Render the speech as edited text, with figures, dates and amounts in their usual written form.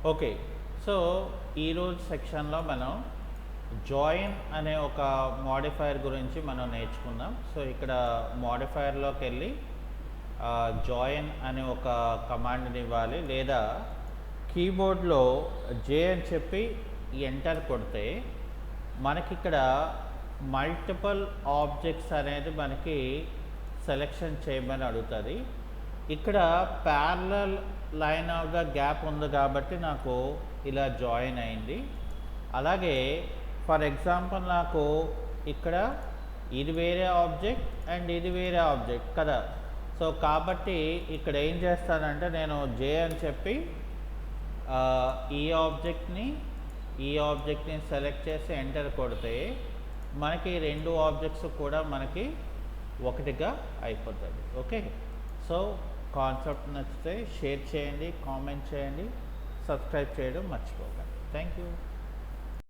Okay. So, ఈరోజు సెక్షన్‌లో మనం జాయిన్ అనే ఒక మోడిఫైయర్ గురించి మనం నేర్చుకుందాం. సో, ఇక్కడ మోడిఫైయర్‌లోకెళ్ళి జాయిన్ అనే ఒక కమాండ్‌ని ఇవ్వాలి. లేదా కీబోర్డ్‌లో జే అని చెప్పి ఎంటర్ కొడితే మనకిక్కడ మల్టిపుల్ ఆబ్జెక్ట్స్ అనేది మనకి సెలెక్షన్ చేయమని అడుగుతుంది. ఇక్కడ parallel line of the gap ఉంది కాబట్టి నాకు ఇలా జాయిన్ అయింది. అలాగే ఫర్ ఎగ్జాంపుల్ నాకు ఇక్కడ ఇది వేరే ఆబ్జెక్ట్ అండ్ ఇది వేరే ఆబ్జెక్ట్ కదా. సో కాబట్టి ఇక్కడ ఏం చేస్తానంటే నేను జే అని చెప్పి ఈ ఆబ్జెక్ట్ని సెలెక్ట్ చేసి ఎంటర్ కొడితే మనకి రెండు ఆబ్జెక్ట్స్ కూడా మనకి ఒకటిగా అయిపోతుంది. ఓకే. సో కాన్సెప్ట్ నచ్చితే షేర్ చేయండి, కామెంట్ చేయండి, సబ్స్క్రైబ్ చేయడం మర్చిపోకండి. Thank you.